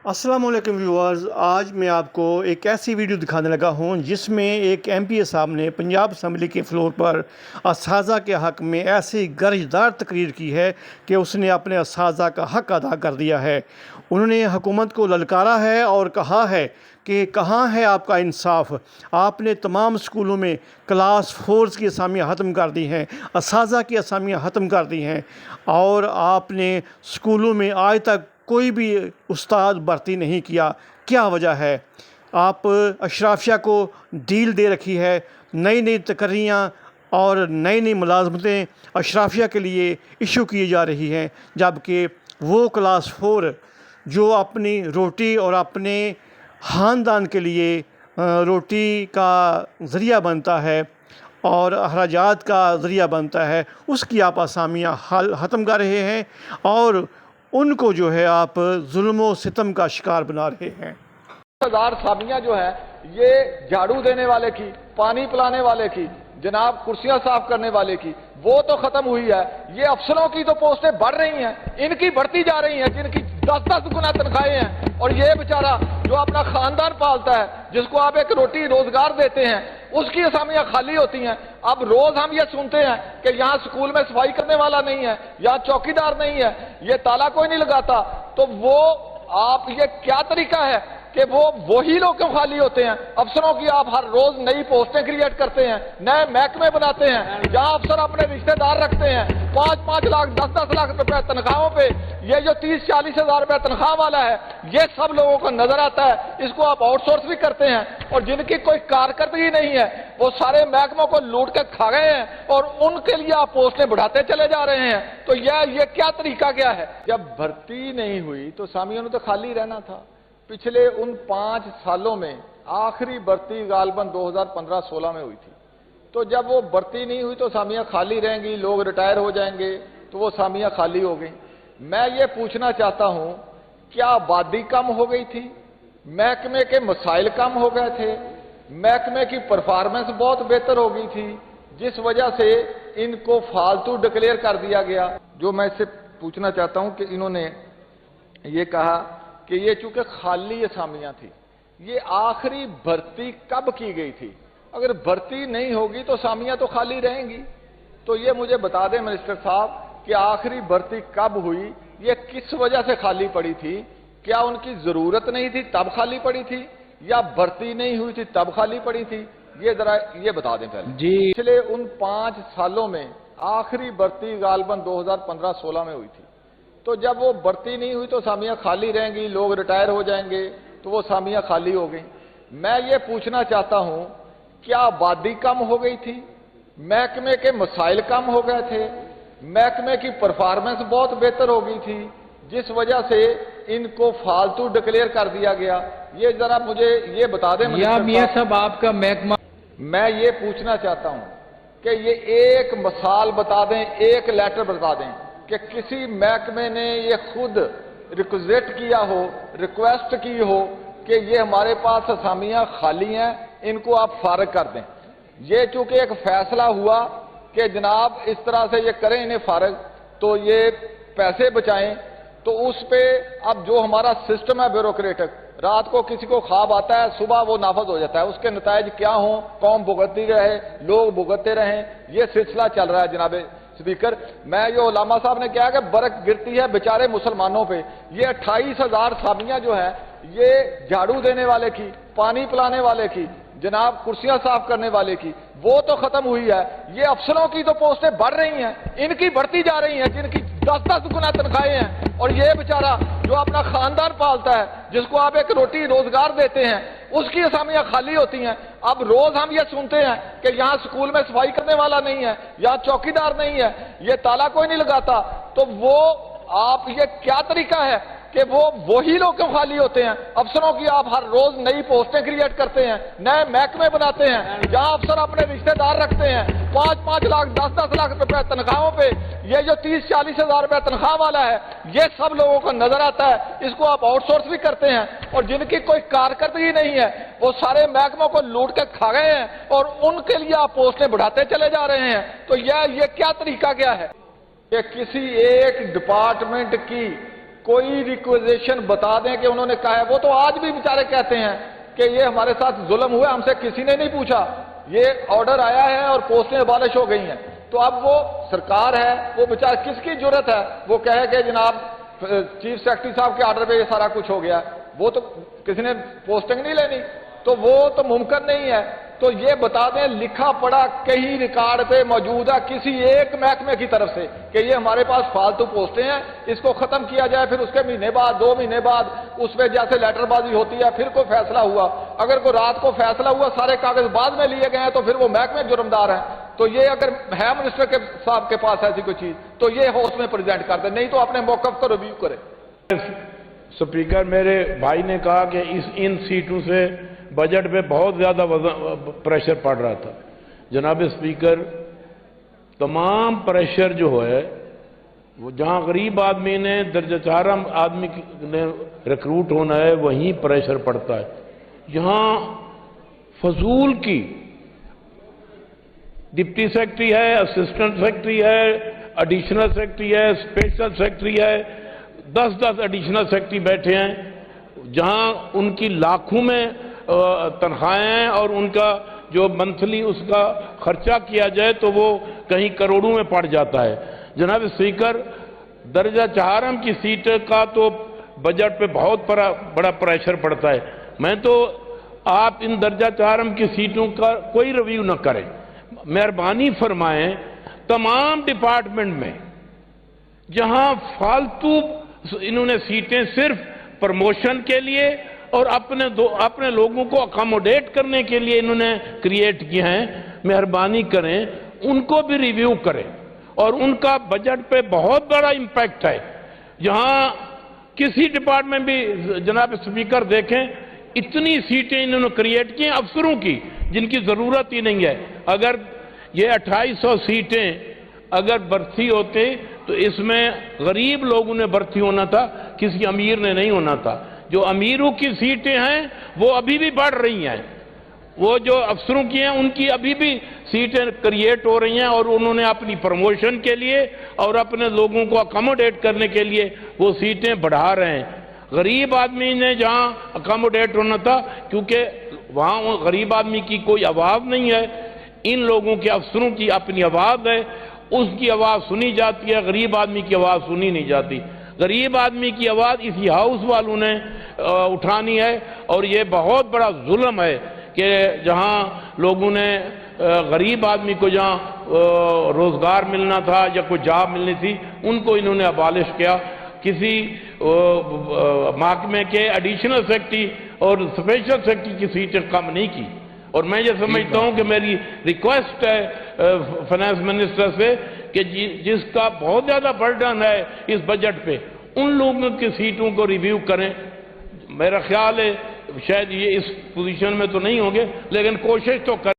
अस्सलाम वालेकुम व्यूअर्स, आज मैं आपको एक ऐसी वीडियो दिखाने लगा हूं जिसमें एक एमपीए साहब ने पंजाब असम्बली के फ्लोर पर असाजा के हक़ में ऐसी गर्जदार तकरीर की है कि उसने अपने असाजा का हक़ अदा कर दिया है। उन्होंने हुकूमत को ललकारा है और कहा है कि कहाँ है आपका इंसाफ। आपने तमाम स्कूलों में क्लास 4 की असामियाँ ख़त्म कर दी हैं, असाजा की असामियाँ ख़त्म कर दी हैं और आपने स्कूलों में आज तक कोई भी उस्ताद भर्ती नहीं किया। क्या वजह है? आप अशराफिया को डील दे रखी है, नई नई तकर्रियाँ और नई नई मुलाजमतें अशराफिया के लिए इशू की जा रही हैं, जबकि वो क्लास 4 जो अपनी रोटी और अपने ख़ानदान के लिए रोटी का ज़रिया बनता है और अखराजात का ज़रिया बनता है, उसकी आप असामियाँ ख़त्म कर रहे हैं और उनको जो है आप जुल्म व सितम का शिकार बना रहे हैं। हजार सामियाँ जो है ये झाड़ू देने वाले की, पानी पिलाने वाले की, जनाब कुर्सियां साफ करने वाले की, वो तो खत्म हुई है। ये अफसरों की तो पोस्टें बढ़ रही हैं, इनकी बढ़ती जा रही हैं जिनकी 10-10 गुना तनख्वाहें हैं। और ये बेचारा जो अपना खानदान पालता है, जिसको आप एक रोटी रोजगार देते हैं, उसकी असामियां खाली होती हैं। अब रोज हम ये सुनते हैं कि यहाँ स्कूल में सफाई करने वाला नहीं है, यहाँ चौकीदार नहीं है, ये ताला कोई नहीं लगाता। तो वो आप ये क्या तरीका है कि वो वही लोग क्यों खाली होते हैं? अफसरों की आप हर रोज नई पोस्टें क्रिएट करते हैं, नए महकमे बनाते हैं, जहां अफसर अपने रिश्तेदार रखते हैं 5-5 लाख 10-10 लाख रुपए तनख्वाहों पे। ये जो 30-40 हजार रुपए तनख्वाह वाला है, ये सब लोगों को नजर आता है। इसको आप आउटसोर्स भी करते हैं और जिनकी कोई कारकर्दगी नहीं है वो सारे महकमों को लूट के खा गए हैं और उनके लिए आप पोस्टें बढ़ाते चले जा रहे हैं। तो ये क्या तरीका क्या है? जब भर्ती नहीं हुई तो सामियों ने तो खाली रहना था। पिछले उन 5 सालों में आखिरी भर्ती गालबन 2015-16 में हुई थी। तो जब वो भर्ती नहीं हुई तो सामियाँ खाली रहेंगी, लोग रिटायर हो जाएंगे, तो वो सामियाँ खाली हो गई। मैं ये पूछना चाहता हूँ, क्या आबादी कम हो गई थी? महकमे के मसाइल कम हो गए थे? महकमे की परफॉर्मेंस बहुत बेहतर हो गई थी जिस वजह से इनको फालतू डिक्लेयर कर दिया गया? जो मैं इससे पूछना चाहता हूँ कि इन्होंने ये कहा कि ये चूंकि खाली असामियां थी, ये आखिरी भर्ती कब की गई थी? अगर भर्ती नहीं होगी तो असामियां तो खाली रहेंगी। तो ये मुझे बता दें मिनिस्टर साहब कि आखिरी भर्ती कब हुई, ये किस वजह से खाली पड़ी थी? क्या उनकी जरूरत नहीं थी तब खाली पड़ी थी, या भर्ती नहीं हुई थी तब खाली पड़ी थी? ये जरा ये बता दें पहले जी। पिछले उन 5 सालों में आखिरी भर्ती गालबन 2015-16 में हुई थी। तो जब वो भर्ती नहीं हुई तो सामियाँ खाली रहेंगी, लोग रिटायर हो जाएंगे, तो वो सामियाँ खाली हो गई। मैं ये पूछना चाहता हूँ, क्या आबादी कम हो गई थी? महकमे के मसाइल कम हो गए थे? महकमे की परफॉर्मेंस बहुत बेहतर हो गई थी जिस वजह से इनको फालतू डिक्लेयर कर दिया गया? ये जरा मुझे ये बता दें मियां साहब, आपका महकमा। मैं ये पूछना चाहता हूँ कि ये एक मिसाल बता दें, एक लेटर बता दें कि किसी महकमे ने ये खुद रिक्वेस्ट किया हो, रिक्वेस्ट की हो कि ये हमारे पास असामियां खाली हैं, इनको आप फारग कर दें। ये चूंकि एक फैसला हुआ कि जनाब इस तरह से ये करें इन्हें फारग, तो ये पैसे बचाएं, तो उस पे अब जो हमारा सिस्टम है ब्यूरोक्रेटिक, रात को किसी को ख्वाब आता है, सुबह वो नाफज हो जाता है। उसके नताइज क्या हो, कौम भुगतती रहे, लोग भुगतते रहें, ये सिलसिला चल रहा है। जनाब स्पीकर, मैं जो उलामा साहब ने कहा कि बरक गिरती है बेचारे मुसलमानों पे, ये 28 हजार सामियाँ जो है ये झाड़ू देने वाले की, पानी पिलाने वाले की, जनाब कुर्सियां साफ करने वाले की, वो तो खत्म हुई है। ये अफसरों की तो पोस्टें बढ़ रही हैं, इनकी बढ़ती जा रही हैं जिनकी 10-10 गुना तनख्वाहें हैं। और ये बेचारा जो अपना खानदान पालता है, जिसको आप एक रोटी रोजगार देते हैं, उसकी असामियां खाली होती हैं। अब रोज हम ये सुनते हैं कि यहाँ स्कूल में सफाई करने वाला नहीं है, यहाँ चौकीदार नहीं है, ये ताला कोई नहीं लगाता। तो वो आप ये क्या तरीका है कि वो वही लोग क्यों खाली होते हैं? अफसरों की आप हर रोज नई पोस्टें क्रिएट करते हैं, नए महकमे बनाते हैं, जहां अफसर अपने रिश्तेदार रखते हैं 5-5 लाख 10-10 लाख रुपए तनख्वाहों पे। ये जो 30-40 हजार रुपए तनख्वाह वाला है, ये सब लोगों को नजर आता है। इसको आप आउटसोर्स भी करते हैं और जिनकी कोई कारकर्दगी नहीं है वो सारे महकमों को लूट के खा गए हैं और उनके लिए आप पोस्टें बढ़ाते चले जा रहे हैं। तो ये क्या तरीका क्या है कि किसी एक डिपार्टमेंट की کوئی ریکویزیشن بتا دیں کہ انہوں نے کہا ہے. وہ تو آج بھی بیچارے کہتے ہیں کہ یہ ہمارے ساتھ ظلم ہوا، ہم سے کسی نے نہیں پوچھا، یہ آرڈر آیا ہے اور پوسٹیں ابالش ہو گئی ہیں. تو اب وہ سرکار ہے، وہ بیچارہ کس کی جرت ہے وہ کہے کہ جناب چیف سیکرٹری صاحب کے آرڈر پہ یہ سارا کچھ ہو گیا. وہ تو کسی نے پوسٹنگ نہیں لینی، تو وہ تو ممکن نہیں ہے. تو یہ بتا دیں لکھا پڑا کہیں ریکارڈ پہ موجود ہے کسی ایک محکمے کی طرف سے کہ یہ ہمارے پاس فالتو پوسٹیں ہیں، اس کو ختم کیا جائے. پھر اس کے مہینے بعد 2 مہینے بعد اس پہ جیسے لیٹر بازی ہوتی ہے، پھر کوئی فیصلہ ہوا. اگر کوئی رات کو فیصلہ ہوا، سارے کاغذ بعد میں لیے گئے ہیں، تو پھر وہ محکمے جرمدار ہیں. تو یہ اگر ہے منسٹر کے صاحب کے پاس ایسی کوئی چیز تو یہ ہاؤس میں پریزنٹ کر دیں، نہیں تو اپنے موقف کو ریویو کرے. سپیکر، میرے بھائی نے کہا کہ ان سیٹوں سے بجٹ پہ بہت زیادہ پریشر پڑ رہا تھا. جناب اسپیکر، تمام پریشر جو ہے وہ جہاں غریب آدمی نے درجہ چارم آدمی نے ریکروٹ ہونا ہے وہیں پریشر پڑتا ہے. یہاں فضول کی ڈپٹی سیکرٹری ہے، اسسٹنٹ سیکرٹری ہے، ایڈیشنل سیکرٹری ہے، اسپیشل سیکرٹری ہے، 10 ایڈیشنل سیکرٹری بیٹھے ہیں، جہاں ان کی لاکھوں میں تنخواہیں ہیں اور ان کا جو منتھلی اس کا خرچہ کیا جائے تو وہ کہیں کروڑوں میں پڑ جاتا ہے. جناب اسپیکر، درجہ چہارم کی سیٹ کا تو بجٹ پہ بہت بڑا پریشر پڑتا ہے. میں تو آپ ان درجہ چہارم کی سیٹوں کا کوئی ریویو نہ کریں، مہربانی فرمائیں تمام ڈپارٹمنٹ میں جہاں فالتو انہوں نے سیٹیں صرف پرموشن کے لیے اور اپنے لوگوں کو اکاموڈیٹ کرنے کے لیے انہوں نے کریٹ کیے ہیں، مہربانی کریں ان کو بھی ریویو کریں. اور ان کا بجٹ پہ بہت بڑا امپیکٹ ہے. جہاں کسی ڈپارٹمنٹ بھی جناب اسپیکر دیکھیں اتنی سیٹیں انہوں نے کریٹ کی ہیں افسروں کی جن کی ضرورت ہی نہیں ہے. اگر یہ 2800 سیٹیں اگر بھرتی ہوتے تو اس میں غریب لوگوں نے بھرتی ہونا تھا، کسی امیر نے نہیں ہونا تھا. جو امیروں کی سیٹیں ہیں وہ ابھی بھی بڑھ رہی ہیں، وہ جو افسروں کی ہیں ان کی ابھی بھی سیٹیں کریٹ ہو رہی ہیں اور انہوں نے اپنی پروموشن کے لیے اور اپنے لوگوں کو اکاموڈیٹ کرنے کے لیے وہ سیٹیں بڑھا رہے ہیں. غریب آدمی نے جہاں اکاموڈیٹ ہونا تھا کیونکہ وہاں غریب آدمی کی کوئی آواز نہیں ہے، ان لوگوں کے افسروں کی اپنی آواز ہے، اس کی آواز سنی جاتی ہے، غریب آدمی کی آواز سنی نہیں جاتی. غریب آدمی کی آواز اسی ہاؤس والوں نے اٹھانی ہے اور یہ بہت بڑا ظلم ہے کہ جہاں لوگوں نے غریب آدمی کو جہاں روزگار ملنا تھا یا کوئی جاب ملنی تھی ان کو انہوں نے ابالش کیا. کسی محکمے کے ایڈیشنل سیکرٹری اور اسپیشل سیکرٹری کی سیٹیں کم نہیں کی. اور میں یہ سمجھتا ہوں کہ میری ریکویسٹ ہے فائنانس منسٹر سے کہ جس کا بہت زیادہ برڈن ہے اس بجٹ پہ ان لوگوں کی سیٹوں کو ریویو کریں. میرا خیال ہے شاید یہ اس پوزیشن میں تو نہیں ہوں گے لیکن کوشش تو کریں.